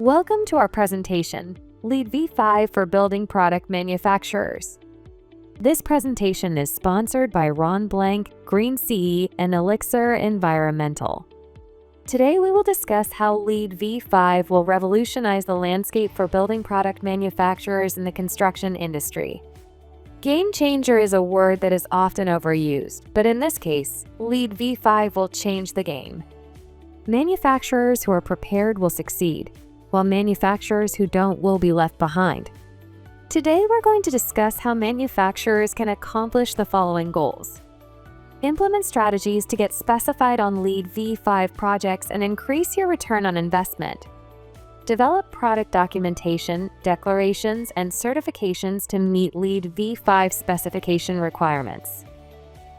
Welcome to our presentation, LEED V5 for Building Product Manufacturers. This presentation is sponsored by Ron Blank, Green CE, and Elixir Environmental. Today we will discuss how LEED V5 will revolutionize the landscape for building product manufacturers in the construction industry. Game changer is a word that is often overused, but in this case, LEED V5 will change the game. Manufacturers who are prepared will succeed, while manufacturers who don't will be left behind. Today, we're going to discuss how manufacturers can accomplish the following goals. Implement strategies to get specified on LEED V5 projects and increase your return on investment. Develop product documentation, declarations, and certifications to meet LEED V5 specification requirements.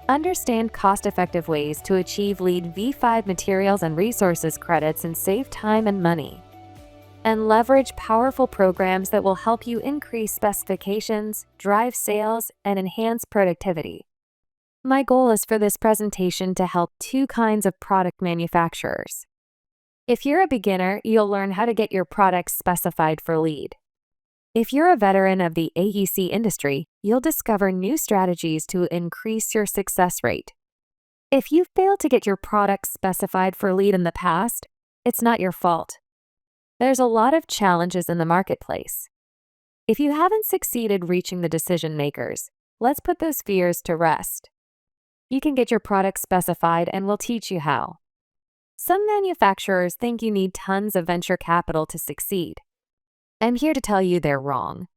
Understand cost-effective ways to achieve LEED V5 materials and resources credits and save time and money. And leverage powerful programs that will help you increase specifications, drive sales, and enhance productivity. My goal is for this presentation to help two kinds of product manufacturers. If you're a beginner, you'll learn how to get your products specified for LEED. If you're a veteran of the AEC industry, you'll discover new strategies to increase your success rate. If you failed to get your products specified for LEED in the past, it's not your fault. There's a lot of challenges in the marketplace. If you haven't succeeded reaching the decision makers, let's put those fears to rest. You can get your product specified and we'll teach you how. Some manufacturers think you need tons of venture capital to succeed. I'm here to tell you they're wrong.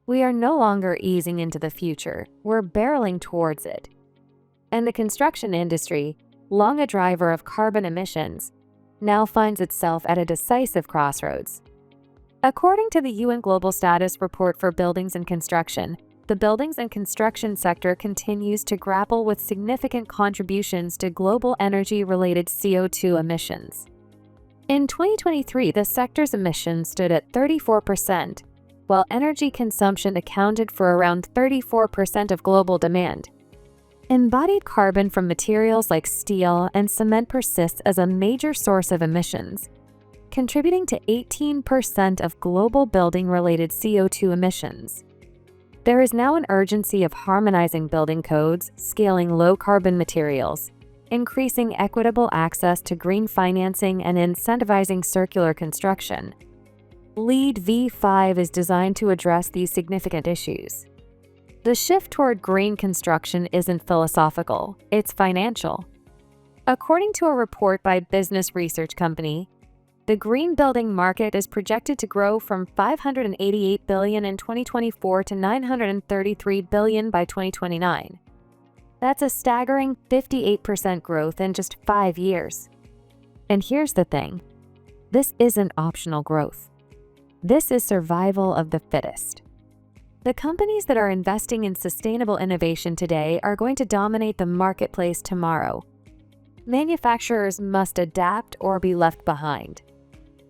We are no longer easing into the future, we're barreling towards it. And the construction industry, long a driver of carbon emissions, now finds itself at a decisive crossroads. According to the UN Global Status Report for Buildings and Construction, the buildings and construction sector continues to grapple with significant contributions to global energy-related CO2 emissions. In 2023, the sector's emissions stood at 34%, while energy consumption accounted for around 34% of global demand. Embodied carbon from materials like steel and cement persists as a major source of emissions, contributing to 18% of global building-related CO2 emissions. There is now an urgency of harmonizing building codes, scaling low-carbon materials, increasing equitable access to green financing, and incentivizing circular construction. LEED V5 is designed to address these significant issues. The shift toward green construction isn't philosophical, it's financial. According to a report by business research company, the green building market is projected to grow from $588 billion in 2024 to $933 billion by 2029. That's a staggering 58% growth in just 5 years. And here's the thing, this isn't optional growth. This is survival of the fittest. The companies that are investing in sustainable innovation today are going to dominate the marketplace tomorrow. Manufacturers must adapt or be left behind.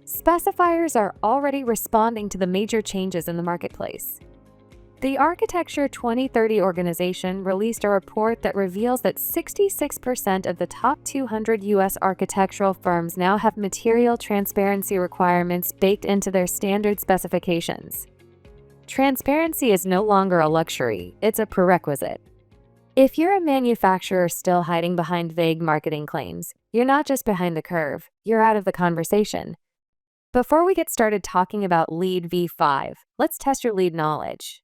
Specifiers are already responding to the major changes in the marketplace. The Architecture 2030 organization released a report that reveals that 66% of the top 200 U.S. architectural firms now have material transparency requirements baked into their standard specifications. Transparency is no longer a luxury, it's a prerequisite. If you're a manufacturer still hiding behind vague marketing claims, you're not just behind the curve, you're out of the conversation. Before we get started talking about LEED V5, let's test your LEED knowledge.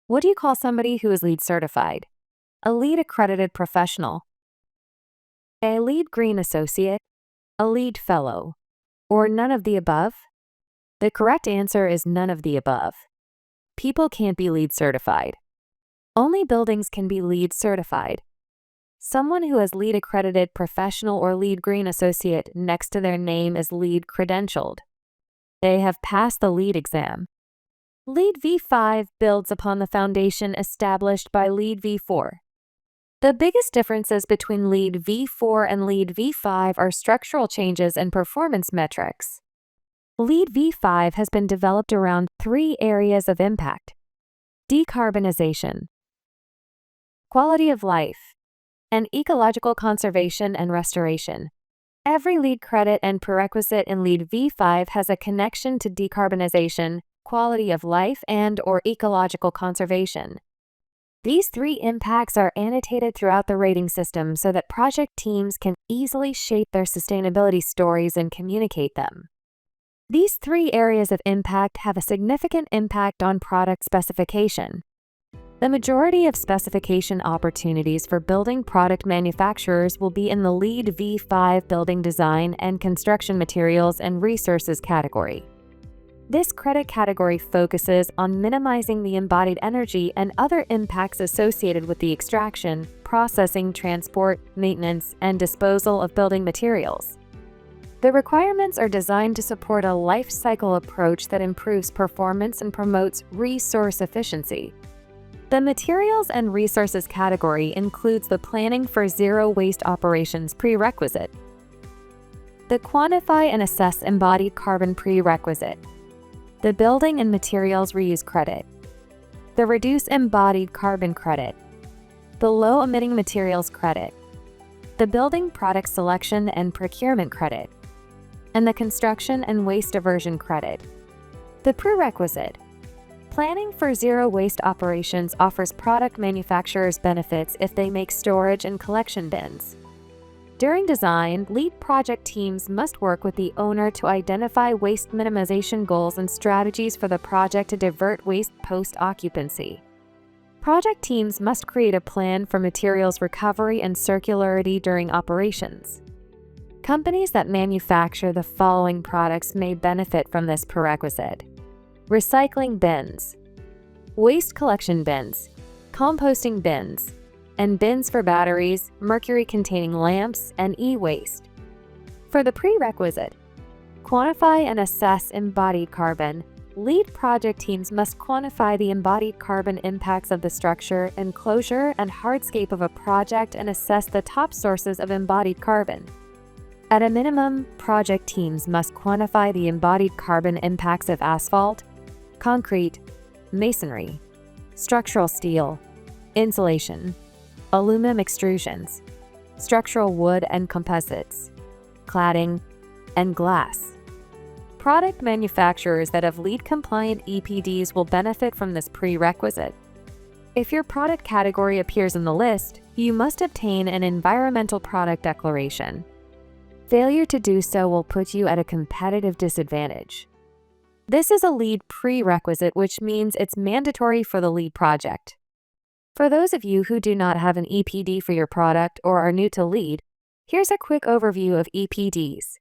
What do you call somebody who is LEED certified? A LEED accredited professional? A LEED Green Associate? A LEED Fellow? Or none of the above? The correct answer is none of the above. People can't be LEED certified. Only buildings can be LEED certified. Someone who has LEED accredited professional or LEED Green Associate next to their name is LEED credentialed. They have passed the LEED exam. LEED V5 builds upon the foundation established by LEED V4. The biggest differences between LEED V4 and LEED V5 are structural changes and performance metrics. LEED V5 has been developed around 3 areas of impact: decarbonization, quality of life, and ecological conservation and restoration. Every LEED credit and prerequisite in LEED V5 has a connection to decarbonization, quality of life, and/or ecological conservation. These three impacts are annotated throughout the rating system so that project teams can easily shape their sustainability stories and communicate them. These three areas of impact have a significant impact on product specification. The majority of specification opportunities for building product manufacturers will be in the LEED V5 building design and construction materials and resources category. This credit category focuses on minimizing the embodied energy and other impacts associated with the extraction, processing, transport, maintenance, and disposal of building materials. The requirements are designed to support a life cycle approach that improves performance and promotes resource efficiency. The materials and resources category includes the planning for zero waste operations prerequisite, the quantify and assess embodied carbon prerequisite, the building and materials reuse credit, the reduce embodied carbon credit, the low-emitting materials credit, the building product selection and procurement credit, and the construction and waste diversion credit. The prerequisite. Planning for zero waste operations offers product manufacturers benefits if they make storage and collection bins. During design, LEED project teams must work with the owner to identify waste minimization goals and strategies for the project to divert waste post-occupancy. Project teams must create a plan for materials recovery and circularity during operations. Companies that manufacture the following products may benefit from this prerequisite: recycling bins, waste collection bins, composting bins, and bins for batteries, mercury-containing lamps, and e-waste. For the prerequisite, quantify and assess embodied carbon, LEED project teams must quantify the embodied carbon impacts of the structure, enclosure, and hardscape of a project and assess the top sources of embodied carbon. At a minimum, project teams must quantify the embodied carbon impacts of asphalt, concrete, masonry, structural steel, insulation, aluminum extrusions, structural wood and composites, cladding, and glass. Product manufacturers that have LEED-compliant EPDs will benefit from this prerequisite. If your product category appears in the list, you must obtain an environmental product declaration. Failure to do so will put you at a competitive disadvantage. This is a LEED prerequisite, which means it's mandatory for the LEED project. For those of you who do not have an EPD for your product or are new to LEED, here's a quick overview of EPDs.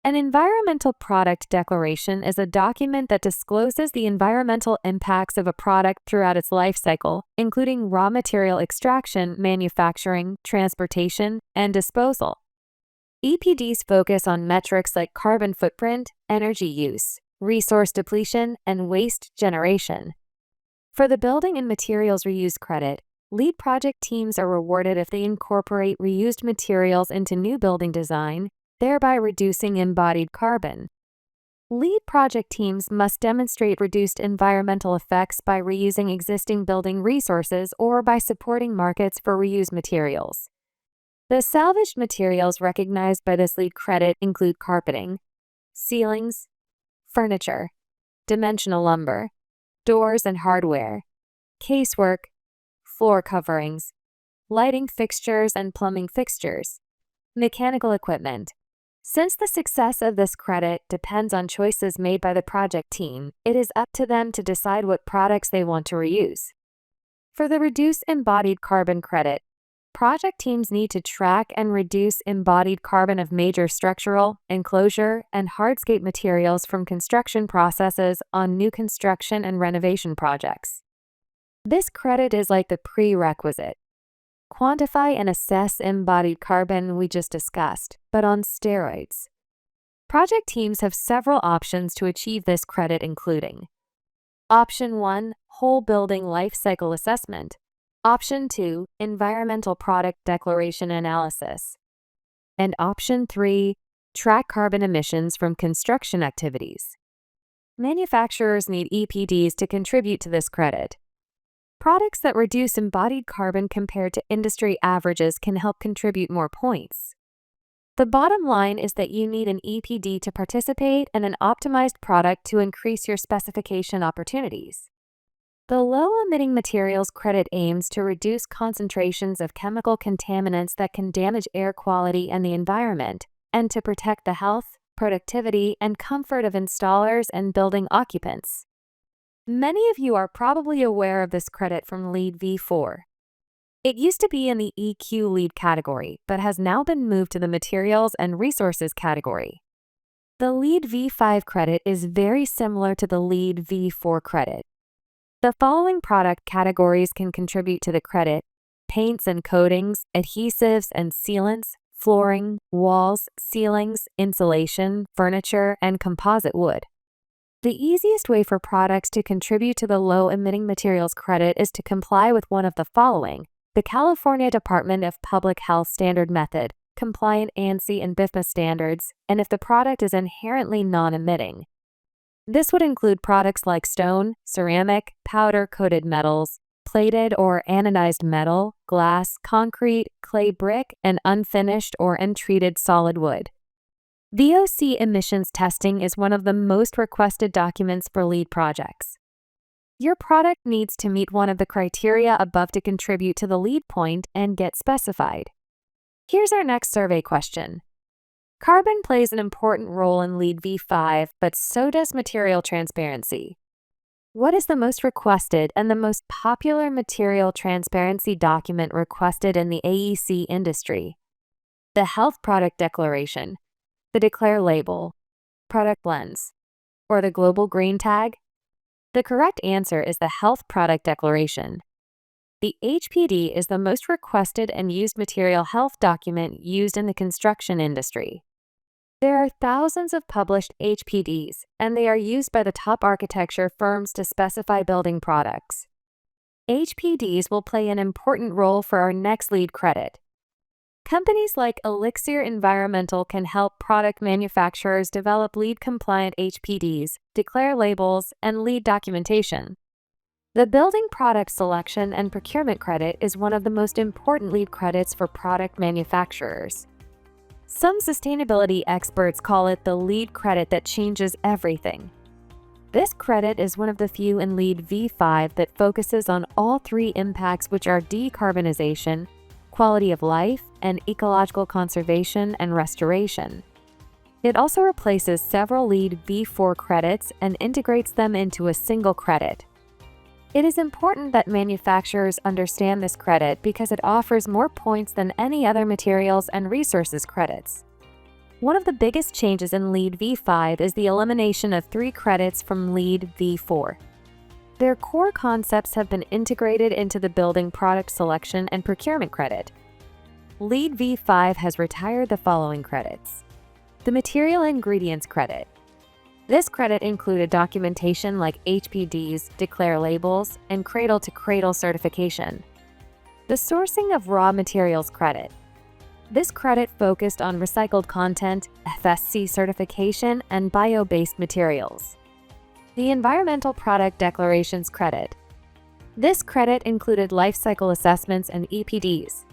An environmental product declaration is a document that discloses the environmental impacts of a product throughout its life cycle, including raw material extraction, manufacturing, transportation, and disposal. EPDs focus on metrics like carbon footprint, energy use, resource depletion, and waste generation. For the building and materials reuse credit, LEED project teams are rewarded if they incorporate reused materials into new building design, thereby reducing embodied carbon. LEED project teams must demonstrate reduced environmental effects by reusing existing building resources or by supporting markets for reused materials. The salvaged materials recognized by this LEED credit include carpeting, ceilings, furniture, dimensional lumber, doors and hardware, casework, floor coverings, lighting fixtures and plumbing fixtures, mechanical equipment. Since the success of this credit depends on choices made by the project team, it is up to them to decide what products they want to reuse. For the Reduce Embodied Carbon credit, project teams need to track and reduce embodied carbon of major structural, enclosure, and hardscape materials from construction processes on new construction and renovation projects. This credit is like the prerequisite. Quantify and assess embodied carbon we just discussed, but on steroids. Project teams have several options to achieve this credit, including Option 1, Whole Building Life Cycle Assessment. Option 2, Environmental Product Declaration Analysis. And Option 3, Track carbon emissions from construction activities. Manufacturers need EPDs to contribute to this credit. Products that reduce embodied carbon compared to industry averages can help contribute more points. The bottom line is that you need an EPD to participate and an optimized product to increase your specification opportunities. The low-emitting materials credit aims to reduce concentrations of chemical contaminants that can damage air quality and the environment, and to protect the health, productivity, and comfort of installers and building occupants. Many of you are probably aware of this credit from LEED V4. It used to be in the EQ LEED category, but has now been moved to the Materials and Resources category. The LEED V5 credit is very similar to the LEED V4 credit. The following product categories can contribute to the credit: paints and coatings, adhesives and sealants, flooring, walls, ceilings, insulation, furniture, and composite wood. The easiest way for products to contribute to the low-emitting materials credit is to comply with one of the following: the California Department of Public Health Standard Method, compliant ANSI and BIFMA standards, and if the product is inherently non-emitting. This would include products like stone, ceramic, powder-coated metals, plated or anodized metal, glass, concrete, clay brick, and unfinished or untreated solid wood. VOC emissions testing is one of the most requested documents for LEED projects. Your product needs to meet one of the criteria above to contribute to the LEED point and get specified. Here's our next survey question. Carbon plays an important role in LEED V5, but so does material transparency. What is the most requested and the most popular material transparency document requested in the AEC industry? The Health Product Declaration, the Declare Label, Product Lens, or the Global Green Tag? The correct answer is the Health Product Declaration. The HPD is the most requested and used material health document used in the construction industry. There are thousands of published HPDs, and they are used by the top architecture firms to specify building products. HPDs will play an important role for our next LEED credit. Companies like Elixir Environmental can help product manufacturers develop LEED-compliant HPDs, declare labels, and LEED documentation. The Building Product Selection and Procurement Credit is one of the most important LEED credits for product manufacturers. Some sustainability experts call it the LEED credit that changes everything. This credit is one of the few in LEED V5 that focuses on all three impacts, which are decarbonization, quality of life, and ecological conservation and restoration. It also replaces several LEED V4 credits and integrates them into a single credit. It is important that manufacturers understand this credit because it offers more points than any other materials and resources credits. One of the biggest changes in LEED V5 is the elimination of 3 credits from LEED V4. Their core concepts have been integrated into the Building Product Selection and Procurement Credit. LEED V5 has retired the following credits. The Material Ingredients Credit. This credit included documentation like HPDs, declare labels, and cradle-to-cradle certification. The Sourcing of Raw Materials Credit. This credit focused on recycled content, FSC certification, and bio-based materials. The Environmental Product Declarations Credit. This credit included life cycle assessments and EPDs.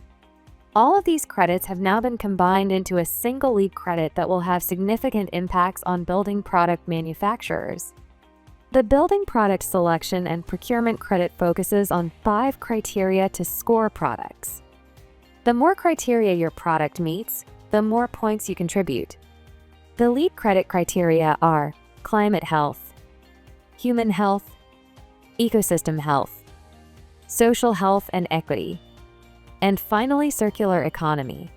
All of these credits have now been combined into a single LEED credit that will have significant impacts on building product manufacturers. The Building Product Selection and Procurement Credit focuses on 5 criteria to score products. The more criteria your product meets, the more points you contribute. The LEED credit criteria are climate health, human health, ecosystem health, social health and equity, and finally circular economy.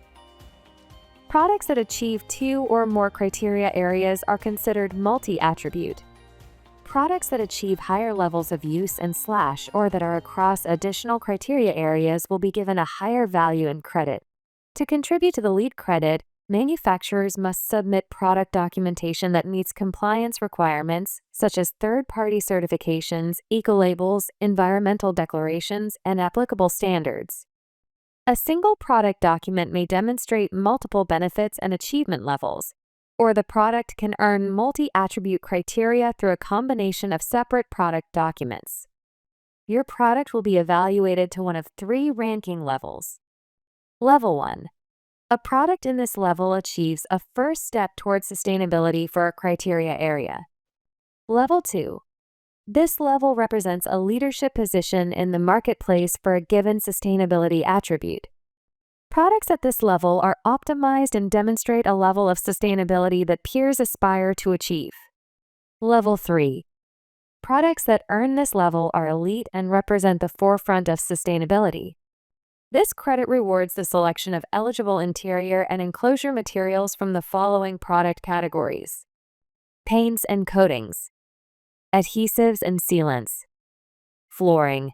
Products that achieve 2 or more criteria areas are considered multi-attribute. Products that achieve higher levels of use and / or that are across additional criteria areas will be given a higher value and credit. To contribute to the LEED credit, manufacturers must submit product documentation that meets compliance requirements, such as third-party certifications, eco-labels, environmental declarations, and applicable standards. A single product document may demonstrate multiple benefits and achievement levels, or the product can earn multi-attribute criteria through a combination of separate product documents. Your product will be evaluated to one of 3 ranking levels. Level 1. A product in this level achieves a first step towards sustainability for a criteria area. Level 2. This level represents a leadership position in the marketplace for a given sustainability attribute. Products at this level are optimized and demonstrate a level of sustainability that peers aspire to achieve. Level 3. Products that earn this level are elite and represent the forefront of sustainability. This credit rewards the selection of eligible interior and enclosure materials from the following product categories: paints and coatings, adhesives and sealants, flooring,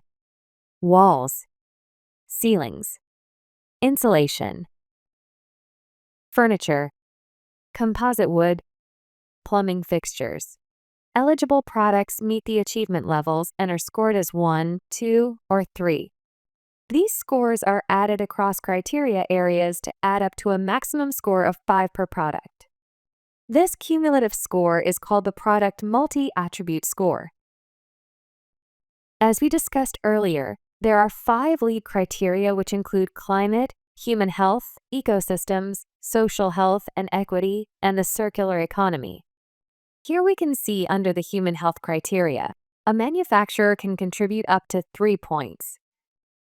walls, ceilings, insulation, furniture, composite wood, plumbing fixtures. Eligible products meet the achievement levels and are scored as 1, 2, or 3. These scores are added across criteria areas to add up to a maximum score of 5 per product. This cumulative score is called the product multi-attribute score. As we discussed earlier, there are 5 LEED criteria which include climate, human health, ecosystems, social health and equity, and the circular economy. Here we can see under the human health criteria, a manufacturer can contribute up to 3 points.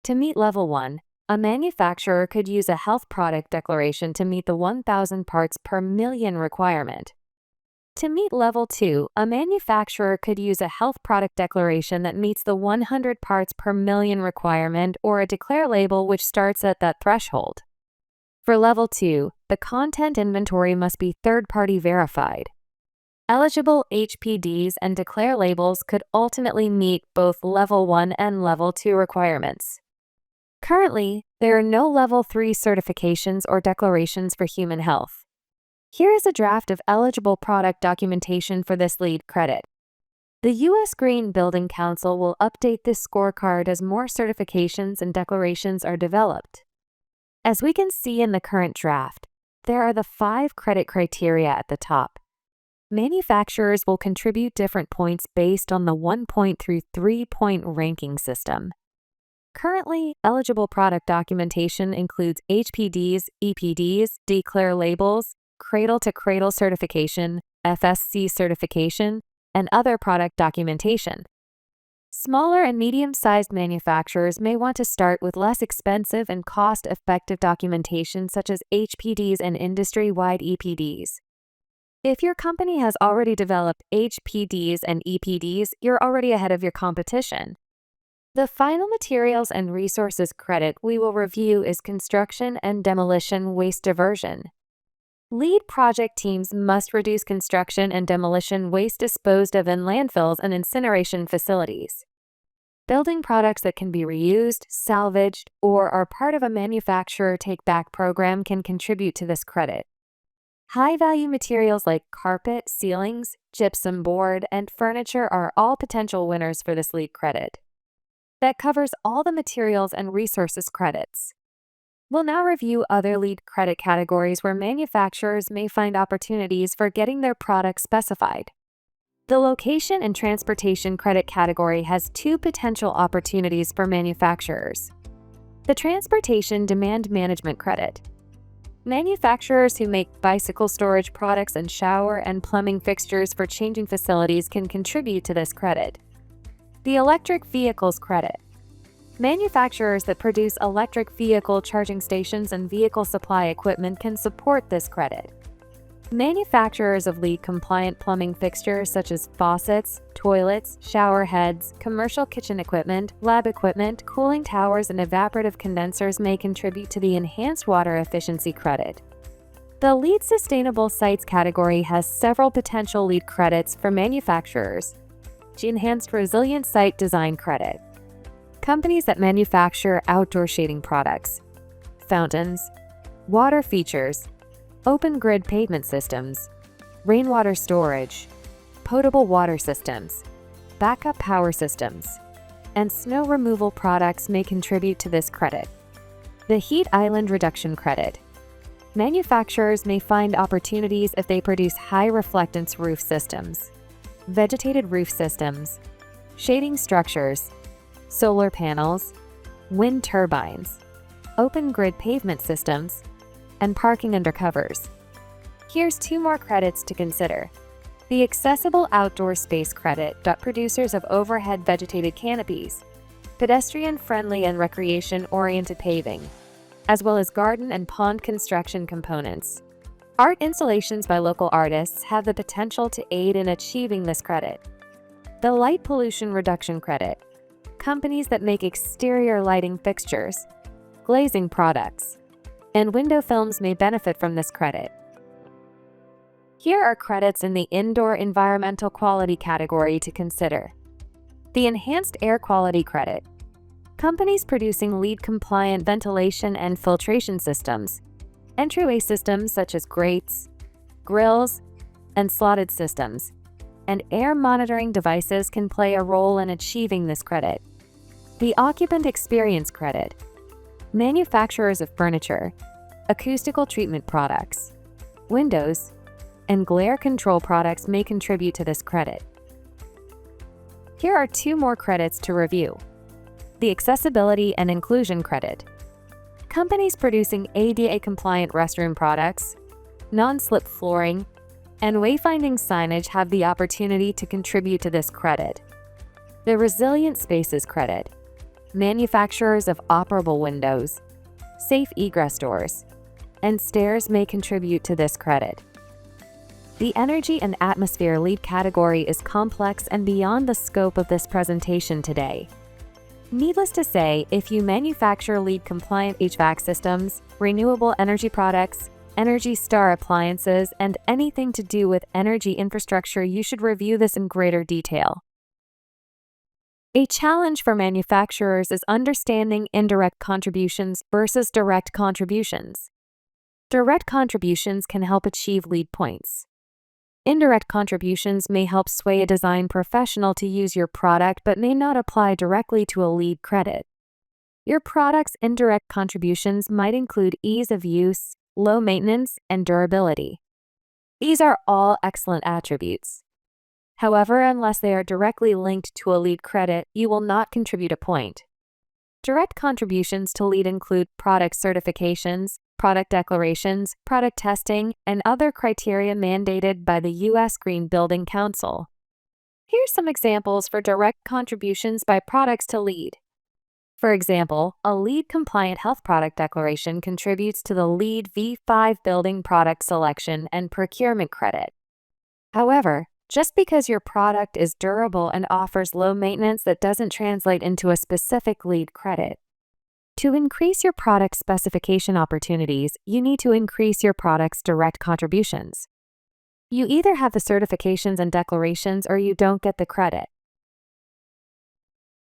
To meet level 1, a manufacturer could use a health product declaration to meet the 1,000 parts per million requirement. To meet level 2, a manufacturer could use a health product declaration that meets the 100 parts per million requirement or a declare label which starts at that threshold. For level 2, the content inventory must be third-party verified. Eligible HPDs and declare labels could ultimately meet both level 1 and level 2 requirements. Currently, there are no level 3 certifications or declarations for human health. Here is a draft of eligible product documentation for this LEED credit. The U.S. Green Building Council will update this scorecard as more certifications and declarations are developed. As we can see in the current draft, there are the 5 credit criteria at the top. Manufacturers will contribute different points based on the 1-point through 3-point ranking system. Currently, eligible product documentation includes HPDs, EPDs, declare labels, cradle-to-cradle certification, FSC certification, and other product documentation. Smaller and medium-sized manufacturers may want to start with less expensive and cost-effective documentation such as HPDs and industry-wide EPDs. If your company has already developed HPDs and EPDs, you're already ahead of your competition. The final materials and resources credit we will review is construction and demolition waste diversion. LEED project teams must reduce construction and demolition waste disposed of in landfills and incineration facilities. Building products that can be reused, salvaged, or are part of a manufacturer take-back program can contribute to this credit. High-value materials like carpet, ceilings, gypsum board, and furniture are all potential winners for this LEED credit. That covers all the materials and resources credits. We'll now review other LEED credit categories where manufacturers may find opportunities for getting their products specified. The location and transportation credit category has 2 potential opportunities for manufacturers. The transportation demand management credit. Manufacturers who make bicycle storage products and shower and plumbing fixtures for changing facilities can contribute to this credit. The electric vehicles credit. Manufacturers that produce electric vehicle charging stations and vehicle supply equipment can support this credit. Manufacturers of LEED-compliant plumbing fixtures such as faucets, toilets, shower heads, commercial kitchen equipment, lab equipment, cooling towers, and evaporative condensers may contribute to the enhanced water efficiency credit. The LEED Sustainable Sites category has several potential LEED credits for manufacturers. The Enhanced Resilient Site Design credit. Companies that manufacture outdoor shading products, fountains, water features, open grid pavement systems, rainwater storage, potable water systems, backup power systems, and snow removal products may contribute to this credit. The Heat Island Reduction credit. Manufacturers may find opportunities if they produce high reflectance roof systems, vegetated roof systems, shading structures, solar panels, wind turbines, open grid pavement systems, and parking undercovers. Here's 2 more credits to consider. The Accessible Outdoor Space Credit, producers of overhead vegetated canopies, pedestrian-friendly and recreation-oriented paving, as well as garden and pond construction components. Art installations by local artists have the potential to aid in achieving this credit. The Light Pollution Reduction Credit. Companies that make exterior lighting fixtures, glazing products, and window films may benefit from this credit. Here are credits in the Indoor Environmental Quality category to consider. The Enhanced Air Quality Credit. Companies producing LEED-compliant ventilation and filtration systems, entryway systems such as grates, grills, and slotted systems, and air monitoring devices can play a role in achieving this credit. The Occupant Experience Credit. Manufacturers of furniture, acoustical treatment products, windows, and glare control products may contribute to this credit. Here are 2 more credits to review. The Accessibility and Inclusion Credit. Companies producing ADA-compliant restroom products, non-slip flooring, and wayfinding signage have the opportunity to contribute to this credit. The Resilient Spaces Credit. Manufacturers of operable windows, safe egress doors, and stairs may contribute to this credit. The Energy and Atmosphere LEED category is complex and beyond the scope of this presentation today. Needless to say, if you manufacture LEED-compliant HVAC systems, renewable energy products, Energy Star appliances, and anything to do with energy infrastructure, you should review this in greater detail. A challenge for manufacturers is understanding indirect contributions versus direct contributions. Direct contributions can help achieve LEED points. Indirect contributions may help sway a design professional to use your product but may not apply directly to a LEED credit. Your product's indirect contributions might include ease of use, low maintenance, and durability. These are all excellent attributes. However, unless they are directly linked to a LEED credit, you will not contribute a point. Direct contributions to LEED include product certifications, product declarations, product testing, and other criteria mandated by the U.S. Green Building Council. Here's some examples for direct contributions by products to LEED. For example, a LEED-compliant health product declaration contributes to the LEED V5 Building Product Selection and Procurement Credit. However, just because your product is durable and offers low maintenance, that doesn't translate into a specific LEED credit. To increase your product specification opportunities, you need to increase your product's direct contributions. You either have the certifications and declarations or you don't get the credit.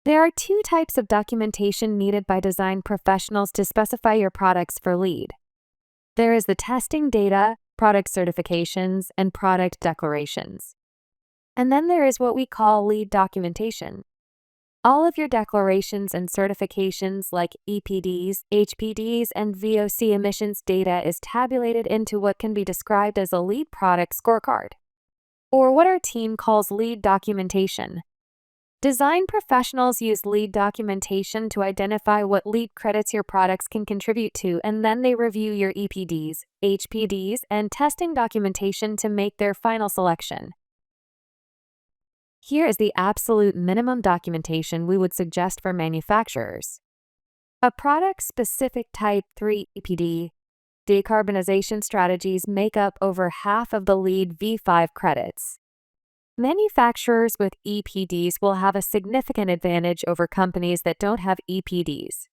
There are 2 types of documentation needed by design professionals to specify your products for LEED. There is the testing data, product certifications, and product declarations. And then there is what we call LEED documentation. All of your declarations and certifications like EPDs, HPDs, and VOC emissions data is tabulated into what can be described as a LEED product scorecard, or what our team calls LEED documentation. Design professionals use LEED documentation to identify what LEED credits your products can contribute to, and then they review your EPDs, HPDs, and testing documentation to make their final selection. Here is the absolute minimum documentation we would suggest for manufacturers. A product-specific Type 3 EPD. Decarbonization strategies make up over half of the LEED V5 credits. Manufacturers with EPDs will have a significant advantage over companies that don't have EPDs.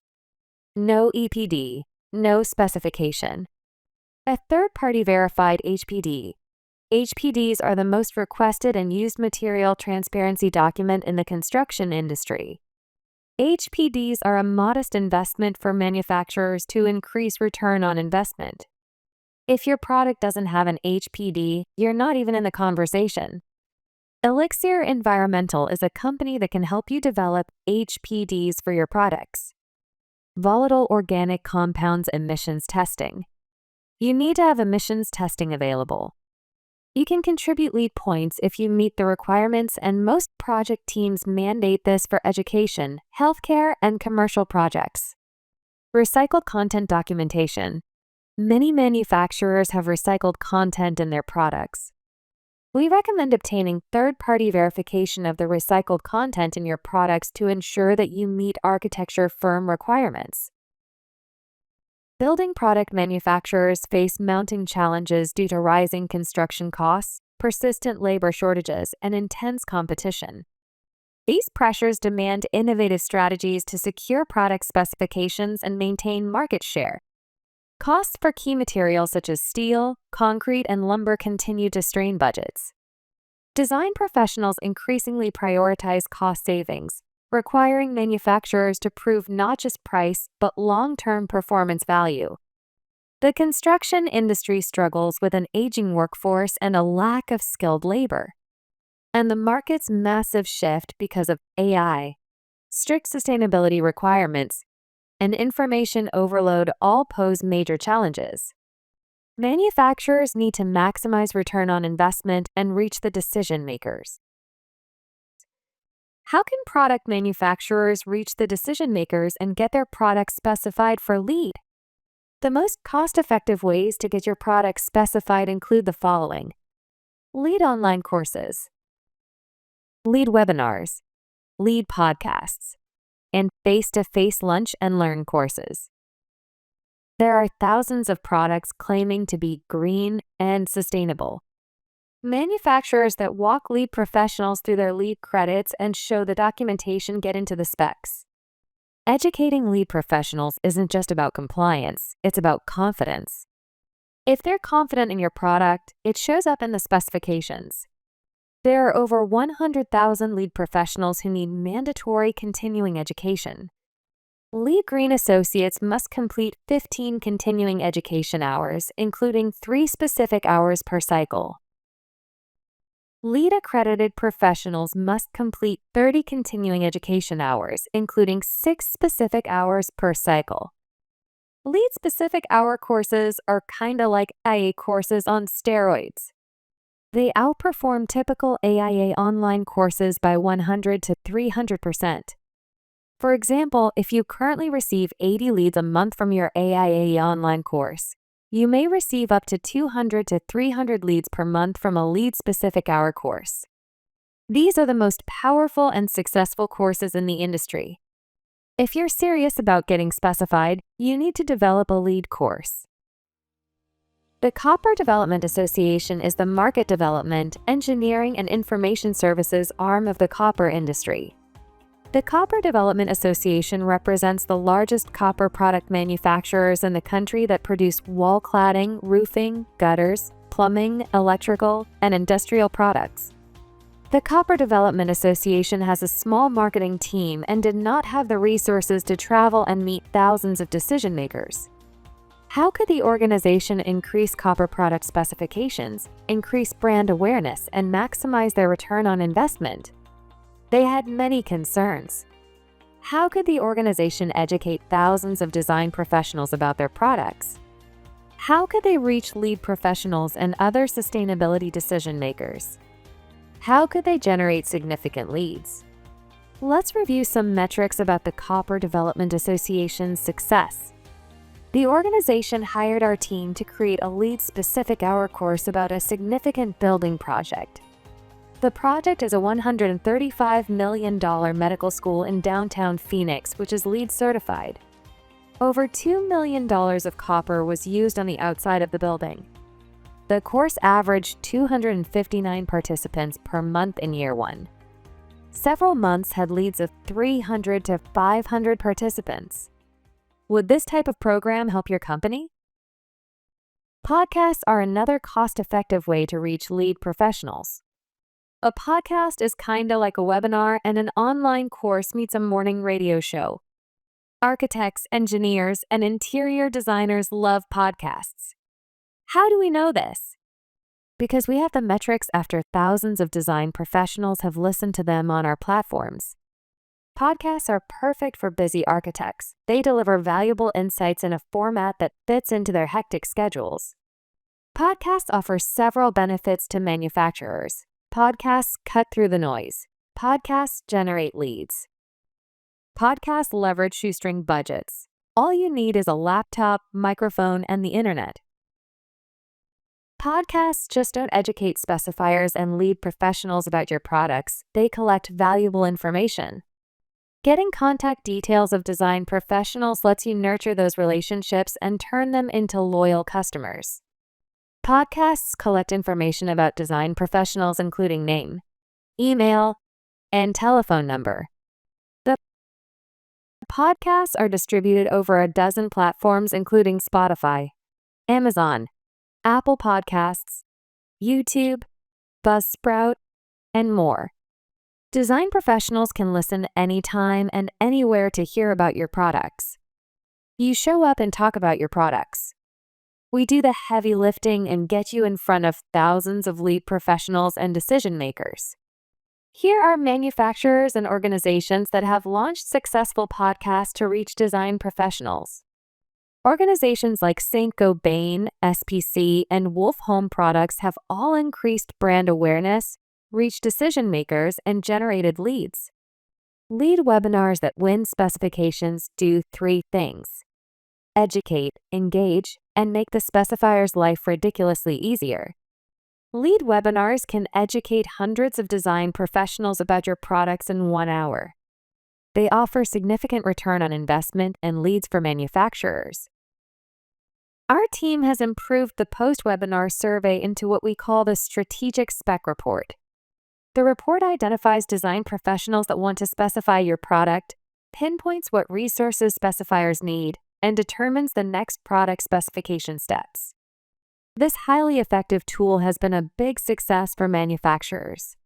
No EPD, no specification. A third-party verified HPD. HPDs are the most requested and used material transparency document in the construction industry. HPDs are a modest investment for manufacturers to increase return on investment. If your product doesn't have an HPD, you're not even in the conversation. Elixir Environmental is a company that can help you develop HPDs for your products. Volatile Organic Compounds Emissions Testing. You need to have emissions testing available. You can contribute LEED points if you meet the requirements, and most project teams mandate this for education, healthcare, and commercial projects. Recycled content documentation. Many manufacturers have recycled content in their products. We recommend obtaining third-party verification of the recycled content in your products to ensure that you meet architecture firm requirements. Building product manufacturers face mounting challenges due to rising construction costs, persistent labor shortages, and intense competition. These pressures demand innovative strategies to secure product specifications and maintain market share. Costs for key materials such as steel, concrete, and lumber continue to strain budgets. Design professionals increasingly prioritize cost savings, requiring manufacturers to prove not just price but long-term performance value. The construction industry struggles with an aging workforce and a lack of skilled labor. And the market's massive shift because of AI, strict sustainability requirements, and information overload all pose major challenges. Manufacturers need to maximize return on investment and reach the decision makers. How can product manufacturers reach the decision makers and get their products specified for LEED? The most cost-effective ways to get your products specified include the following: LEED online courses, LEED webinars, LEED podcasts, and face-to-face lunch and learn courses. There are thousands of products claiming to be green and sustainable. Manufacturers that walk LEED professionals through their LEED credits and show the documentation get into the specs. Educating LEED professionals isn't just about compliance, it's about confidence. If they're confident in your product, it shows up in the specifications. There are over 100,000 LEED professionals who need mandatory continuing education. LEED Green Associates must complete 15 continuing education hours, including 3 specific hours per cycle. LEED accredited professionals must complete 30 continuing education hours, including 6 specific hours per cycle. LEED specific hour courses are kinda like IA courses on steroids. They outperform typical AIA online courses by 100 to 300%. For example, if you currently receive 80 leads a month from your AIA online course, you may receive up to 200 to 300 leads per month from a LEED-specific hour course. These are the most powerful and successful courses in the industry. If you're serious about getting specified, you need to develop a LEED course. The Copper Development Association is the market development, engineering, and information services arm of the copper industry. The Copper Development Association represents the largest copper product manufacturers in the country that produce wall cladding, roofing, gutters, plumbing, electrical, and industrial products. The Copper Development Association has a small marketing team and did not have the resources to travel and meet thousands of decision makers. How could the organization increase copper product specifications, increase brand awareness, and maximize their return on investment? They had many concerns. How could the organization educate thousands of design professionals about their products? How could they reach LEED professionals and other sustainability decision makers? How could they generate significant leads? Let's review some metrics about the Copper Development Association's success. The organization hired our team to create a LEED-specific hour course about a significant building project. The project is a $135 million medical school in downtown Phoenix, which is LEED certified. Over $2 million of copper was used on the outside of the building. The course averaged 259 participants per month in year 1. Several months had leads of 300 to 500 participants. Would this type of program help your company? Podcasts are another cost-effective way to reach LEED professionals. A podcast is kinda like a webinar, and an online course meets a morning radio show. Architects, engineers, and interior designers love podcasts. How do we know this? Because we have the metrics after thousands of design professionals have listened to them on our platforms. Podcasts are perfect for busy architects. They deliver valuable insights in a format that fits into their hectic schedules. Podcasts offer several benefits to manufacturers. Podcasts cut through the noise. Podcasts generate leads. Podcasts leverage shoestring budgets. All you need is a laptop, microphone, and the internet. Podcasts just don't educate specifiers and lead professionals about your products, they collect valuable information. Getting contact details of design professionals lets you nurture those relationships and turn them into loyal customers. Podcasts collect information about design professionals, including name, email, and telephone number. The podcasts are distributed over a dozen platforms, including Spotify, Amazon, Apple Podcasts, YouTube, Buzzsprout, and more. Design professionals can listen anytime and anywhere to hear about your products. You show up and talk about your products. We do the heavy lifting and get you in front of thousands of lead professionals and decision makers. Here are manufacturers and organizations that have launched successful podcasts to reach design professionals. Organizations like Saint-Gobain, SPC, and Wolf Home Products have all increased brand awareness, reached decision makers, and generated leads. Lead webinars that win specifications do 3 things: educate, engage, and make the specifier's life ridiculously easier. Lead webinars can educate hundreds of design professionals about your products in 1 hour. They offer significant return on investment and leads for manufacturers. Our team has improved the post-webinar survey into what we call the Strategic Spec Report. The report identifies design professionals that want to specify your product, pinpoints what resources specifiers need, and determines the next product specification steps. This highly effective tool has been a big success for manufacturers.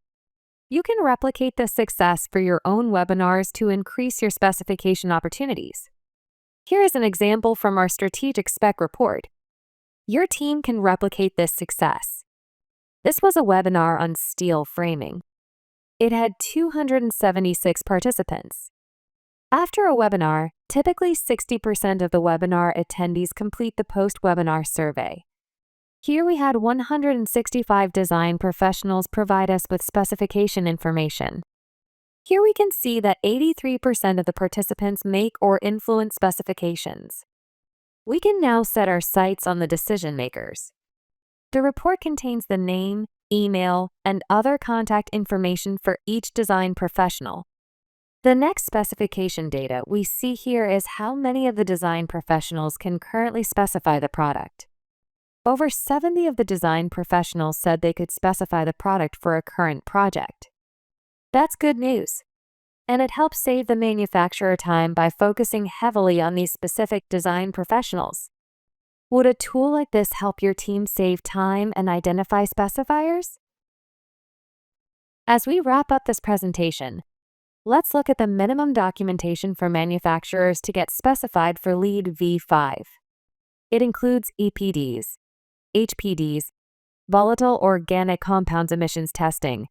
You can replicate this success for your own webinars to increase your specification opportunities. Here is an example from our Strategic Spec Report. Your team can replicate this success. This was a webinar on steel framing. It had 276 participants. After a webinar, typically 60% of the webinar attendees complete the post-webinar survey. Here we had 165 design professionals provide us with specification information. Here we can see that 83% of the participants make or influence specifications. We can now set our sights on the decision makers. The report contains the name, email, and other contact information for each design professional. The next specification data we see here is how many of the design professionals can currently specify the product. Over 70 of the design professionals said they could specify the product for a current project. That's good news, and it helps save the manufacturer time by focusing heavily on these specific design professionals. Would a tool like this help your team save time and identify specifiers? As we wrap up this presentation, let's look at the minimum documentation for manufacturers to get specified for LEED v5. It includes EPDs, HPDs, volatile organic compounds emissions testing,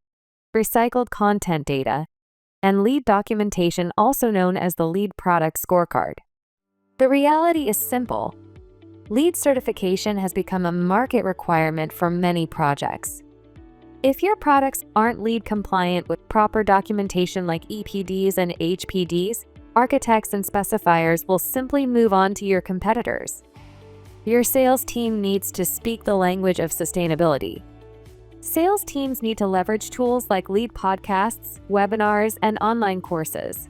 recycled content data, and LEED documentation, also known as the LEED Product Scorecard. The reality is simple. LEED certification has become a market requirement for many projects. If your products aren't LEED compliant with proper documentation like EPDs and HPDs, architects and specifiers will simply move on to your competitors. Your sales team needs to speak the language of sustainability. Sales teams need to leverage tools like LEED podcasts, webinars, and online courses.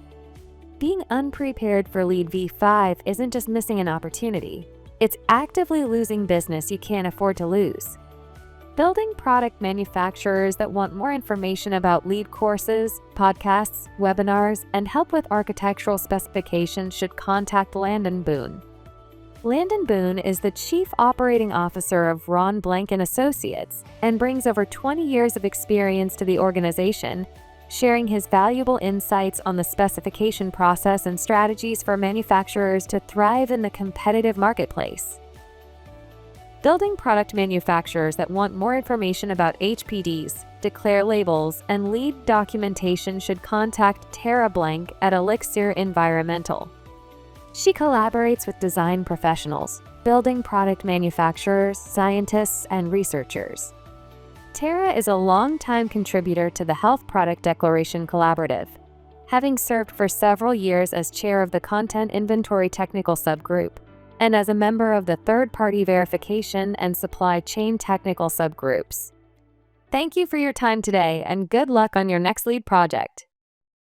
Being unprepared for LEED v5 isn't just missing an opportunity. It's actively losing business you can't afford to lose. Building product manufacturers that want more information about LEED courses, podcasts, webinars, and help with architectural specifications should contact Landon Boone. Landon Boone is the Chief Operating Officer of Ron Blank & Associates and brings over 20 years of experience to the organization, sharing his valuable insights on the specification process and strategies for manufacturers to thrive in the competitive marketplace. Building product manufacturers that want more information about HPDs, declare labels, and LEED documentation should contact Tara Blank at Elixir Environmental. She collaborates with design professionals, building product manufacturers, scientists, and researchers. Tara is a longtime contributor to the Health Product Declaration Collaborative, having served for several years as chair of the Content Inventory Technical Subgroup and as a member of the Third-Party Verification and Supply Chain Technical Subgroups. Thank you for your time today, and good luck on your next LEED project.